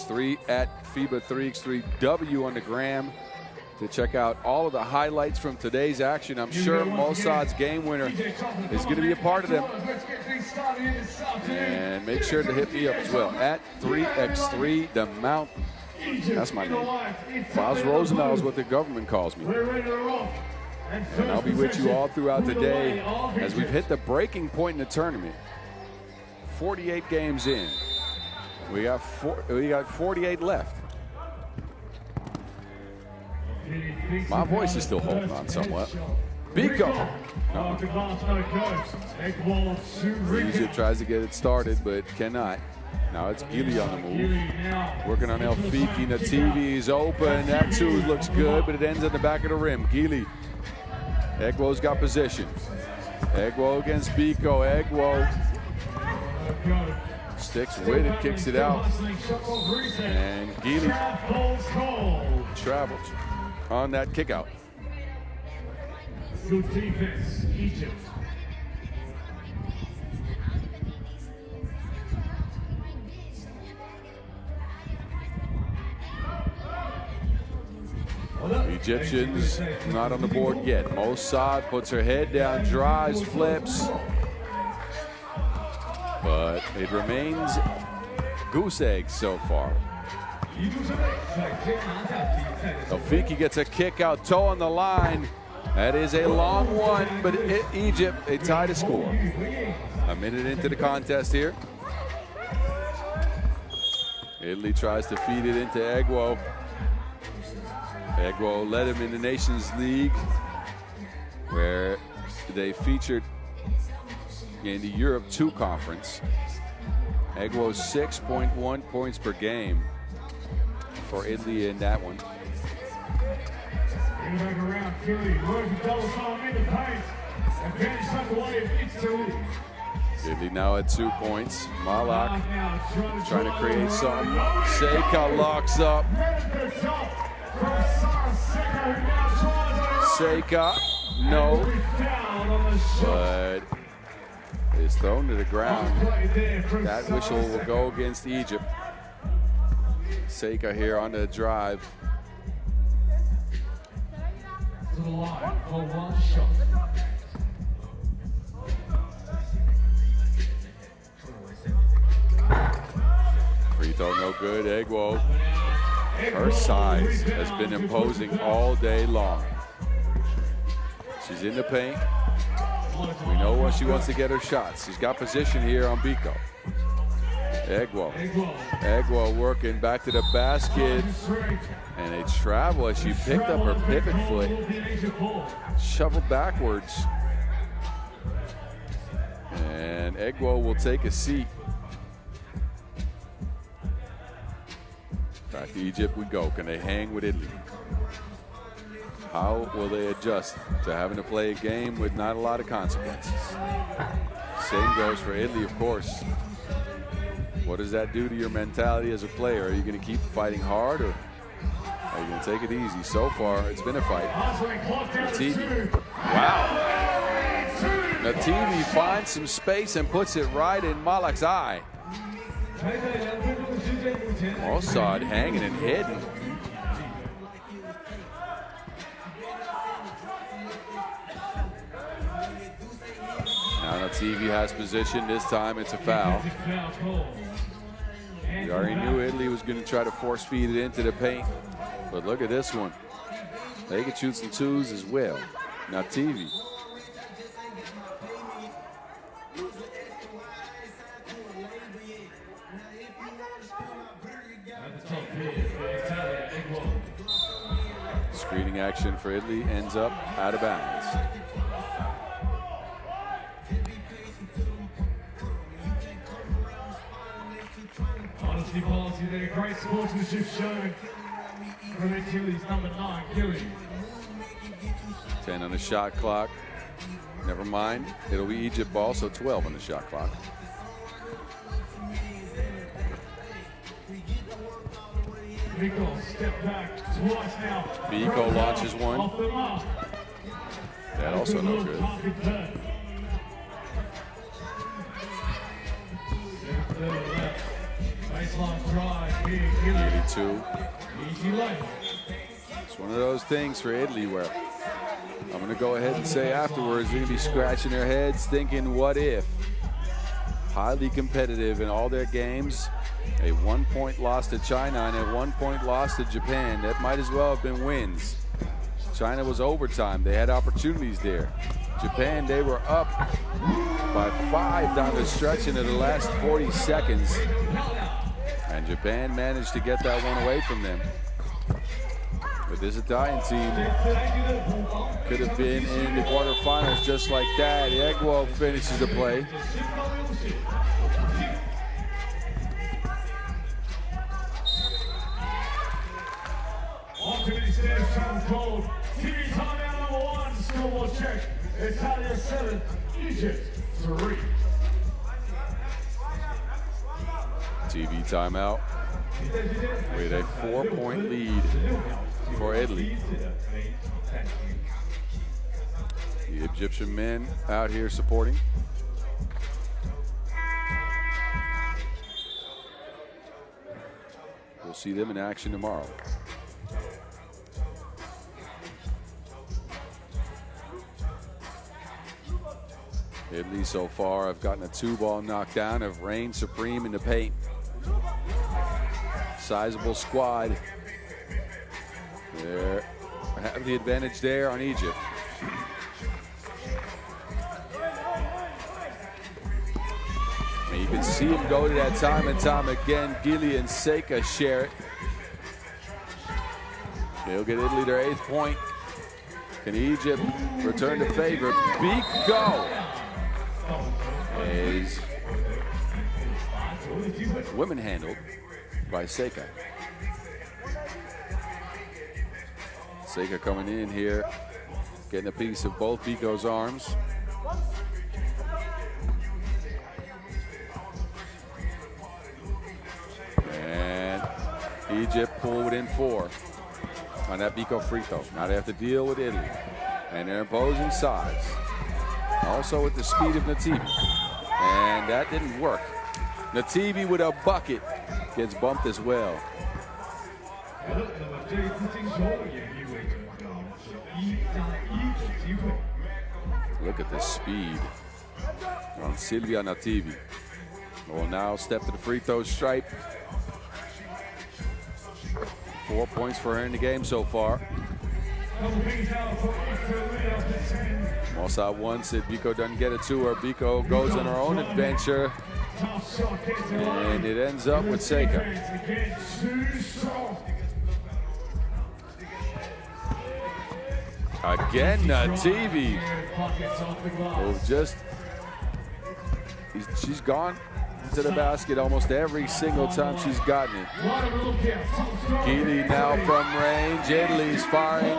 3x3 at FIBA 3x3 W on the gram to check out all of the highlights from today's action. I'm sure Mossad's game winner is going to be a part of them. And make sure to hit me up as well at 3x3 the Mountain. That's my name. Miles Rosendahl is what the government calls me. And I'll be with you all throughout the day as we've hit the breaking point in the tournament. 48 games in. We got 48 left. My voice is still holding on somewhat. Biko. Egypt tries to get it started, but cannot. Now it's Gili on the move. Working on El Fiki. Nativi is open. That too looks good, but it ends at the back of the rim. Gili. Egwo's got position. Egwo against Biko. Egwo sticks with it, kicks it out. And Gili travels on that kick out. Good defense, Egypt. Egyptians not on the board yet. Mossad puts her head down, drives, flips. But it remains goose eggs so far. Elfiki gets a kick out, toe on the line. That is a long one, but Egypt, they tie the score. A minute into the contest here. Italy tries to feed it into Egwo. Egwo led him in the Nations League, where they featured in the Europe 2 conference. Egwo 6.1 points per game for Italy in that one. Italy now at 2 points. Malak trying to create some. Seika locks up. Seika, no, but is thrown to the ground. That whistle will go against Egypt. Seika here on the drive. To the line for one shot. Free throw no good. Egwo. Her size has been imposing all day long. She's in the paint. We know when she wants to get her shots. She's got position here on Biko. Egwo. Egwo working back to the basket. And a travel as she picked up her pivot foot. Shoveled backwards. And Egwo will take a seat. Back to Egypt we go. Can they hang with Italy? How will they adjust to having to play a game with not a lot of consequences? Same goes for Italy, of course. What does that do to your mentality as a player? Are you going to keep fighting hard, or are you going to take it easy? So far, it's been a fight. Nativi. Wow. Nativi finds some space and puts it right in Malak's eye. Mossad hanging and hidden. Now Nativi has position. This time it's a foul. We already knew Italy was going to try to force feed it into the paint. But look at this one. They can shoot some twos as well. Nativi. Screening action for Italy ends up out of bounds. Honesty policy there, great sportsmanship shown from Italy's number 9, Gili. 10 on the shot clock. Never mind, it'll be Egypt ball, so 12 on the shot clock. Biko step back twice now. Biko launches one. That also no good. Baseline drive. Big Gilly. 82. Easy line. It's one of those things for Italy where I'm going to go ahead and say afterwards, they're going to be scratching their heads thinking, what if? Highly competitive in all their games. A 1-point loss to China and a 1-point loss to Japan. That might as well have been wins. China was overtime. They had opportunities there. Japan, they were up by 5 down the stretch into the last 40 seconds. And Japan managed to get that one away from them. But this Italian team could have been in the quarterfinals just like that. Egwo finishes the play. Ultimate stands time code. TV timeout number 1. Scoreboard check. Italia 7. Egypt 3. TV timeout with a 4-point lead for Italy. The Egyptian men out here supporting. We'll see them in action tomorrow. Italy so far have gotten a 2-ball knockdown, have reigned supreme in the paint. Sizable squad. They have the advantage there on Egypt. And you can see him go to that time and time again. Gili and Seika share it. They'll get Italy their 8th point. Can Egypt return the favor? Biko is women handled by Seika. Seika coming in here, getting a piece of both Biko's arms. And Egypt pulled within 4 on that Biko free throw. Now they have to deal with Italy and their imposing size. Also with the speed of Nativi. And that didn't work. Nativi with a bucket gets bumped as well. Look at the speed on Silvia Nativi. Will now step to the free throw stripe. 4 points for her in the game so far. Mossad wants it. Biko doesn't get it to her. Biko goes on her own adventure. And it ends up with Seika. Again, Nativi. She's gone to the basket almost every single time she's gotten it. Gili now from range. Italy's firing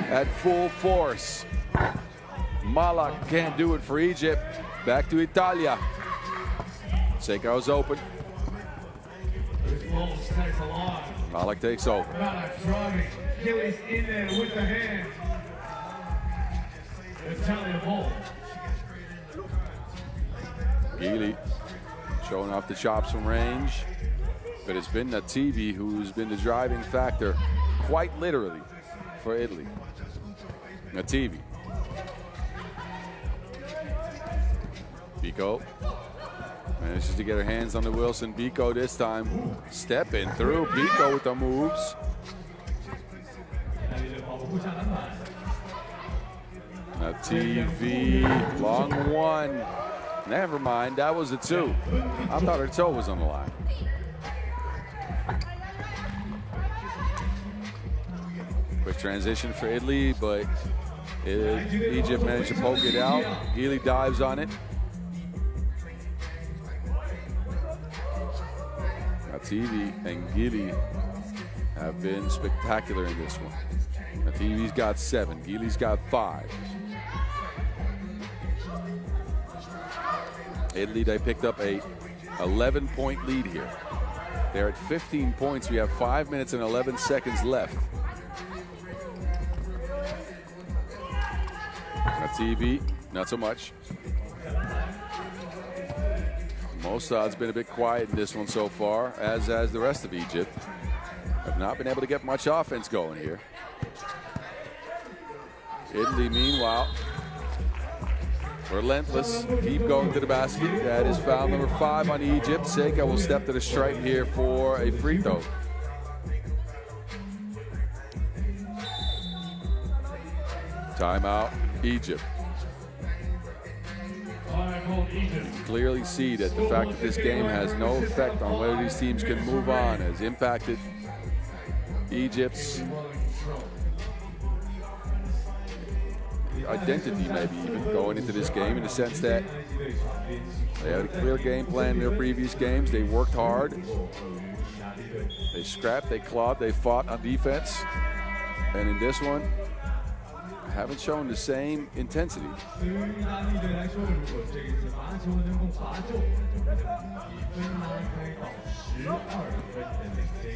at full force. Malak can't do it for Egypt. Back to Italia. Seiko's open. Malak takes over. Gili's in there with the hand. Italia ball. Gili showing off the chops from range. But it's been Nativi who's been the driving factor, quite literally, for Italy. Nativi. Biko manages to get her hands on the Wilson. Biko this time stepping through. Biko with the moves. Nativi, long one. Never mind, that was a 2. I thought her toe was on the line. Quick transition for Italy, but Egypt managed to poke it out. Gili dives on it. Nativi and Gili have been spectacular in this one. Nativi's got 7, Gili's got 5. Italy, they picked up a 11-point lead here. They're at 15 points. We have 5 minutes and 11 seconds left. Nativi, not so much. Mossad's been a bit quiet in this one so far, as has the rest of Egypt. Have not been able to get much offense going here. Italy, meanwhile, relentless, keep going to the basket. That is foul number 5 on Egypt. Seika will step to the stripe here for a free throw. Timeout, Egypt. You can clearly see that the fact that this game has no effect on whether these teams can move on has impacted Egypt's identity, maybe even going into this game, in the sense that they had a clear game plan in their previous games. They worked hard, they scrapped, they clawed, they fought on defense, and in this one haven't shown the same intensity.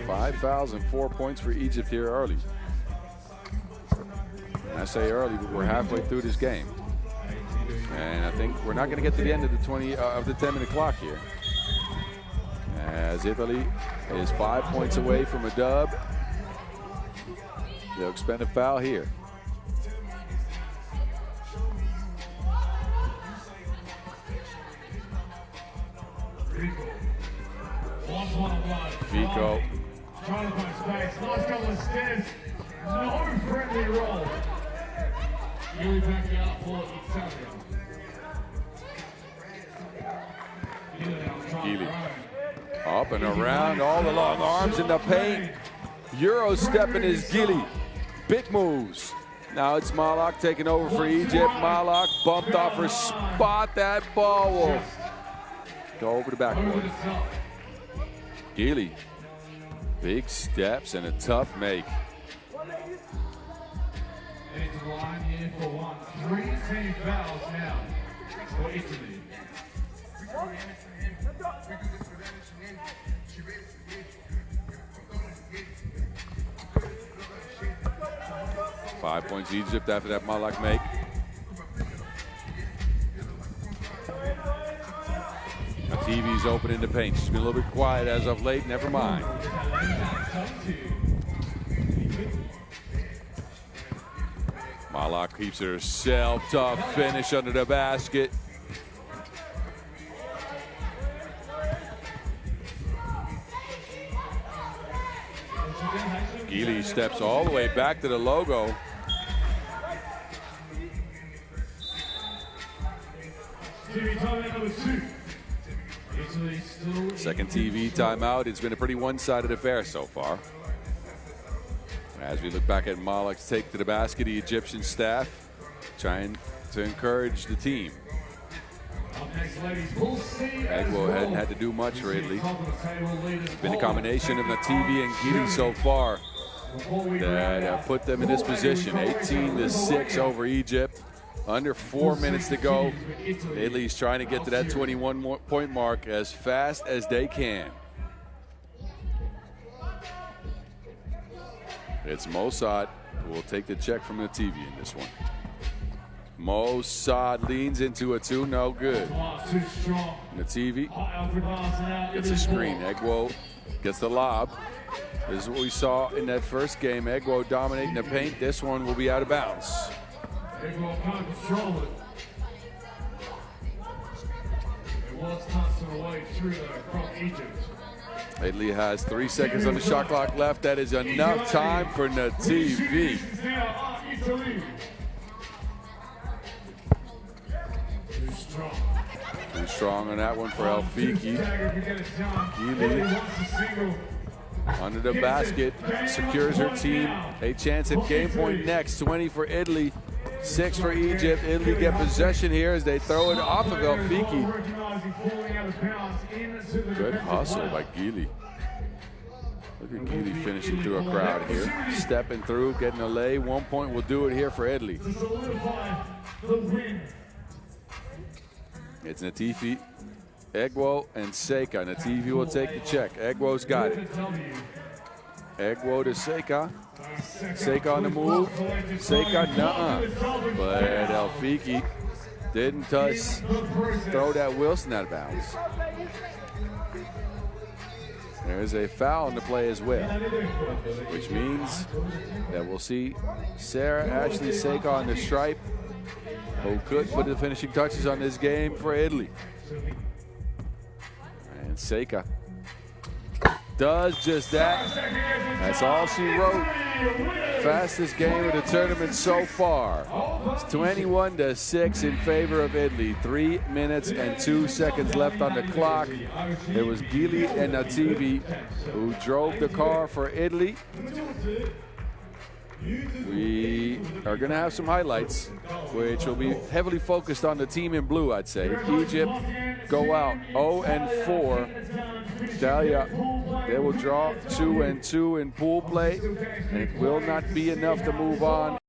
5 fouls and 4 points for Egypt here early. And I say early, but we're halfway through this game, and I think we're not going to get to the end of the 10-minute clock here, as Italy is 5 points away from a dub. They'll expend a foul here. Vico. Trying to find space. Nice couple of steps. No friendly roll. Really back out for Italia. Gili. Up and around, all the long arms in the paint. Euro stepping is Gili. Big moves. Now it's Malak taking over for Egypt. Malak bumped off her spot. That ball will go over the backboard. Gili. Big steps and a tough make. Into the line here for 1. 3 team fouls now for Italy. 5 points Egypt after that Malak make. TV's open in the paint. She's been a little bit quiet as of late. Never mind. Malak keeps it herself. Tough finish under the basket. Gili steps all the way back to the logo. Second TV timeout. It's been a pretty one-sided affair so far. As we look back at Malak's take to the basket, the Egyptian staff trying to encourage the team. Egwo hadn't had to do much for Italy. It's been a combination of the TV and Gili so far that put them in this position. 18-6 over Egypt. Under 4 minutes to go. Italy's trying to get to that 21-point mark as fast as they can. It's Mossad who will take the check from the TV in this one. Mossad leans into a 2, no good. And the TV gets a screen. Egwo gets the lob. This is what we saw in that first game. Egwo dominating the paint. This one will be out of bounds. Egwo can't control it. It was constant away through from Egypt. Italy has 3 seconds on the shot clock left. That is enough time for Nativi. Too strong on that one for Elfiki. Gili under the basket, secures her team a chance at game point next. 20 for Italy, 6 for Egypt. Italy get possession here as they throw it off of Elfiki. Good hustle by Gili. Look at Gili finishing through a crowd here. Stepping through, getting a lay. 1 point will do it here for Italy. It's Nativi, Egwo, and Seika. Nativi will take the check. Egwo's got it. Egwo to Seika. Seika on the move. Seika, nuh-uh. But Elfiki didn't throw that Wilson out of bounds. There's a foul in the play as well, which means that we'll see Sarah Ashley Seika on the stripe, who could put the finishing touches on this game for Italy. And Seika does just that. That's all she wrote. Fastest game of the tournament so far. It's 21-6 in favor of Italy. 3 minutes and 2 seconds left on the clock. It was Gili and Nativi who drove the car for Italy. We are going to have some highlights, which will be heavily focused on the team in blue, I'd say. Egypt go out 0-4. Italia, they will draw 2-2 in pool play, and it will not be enough to move on.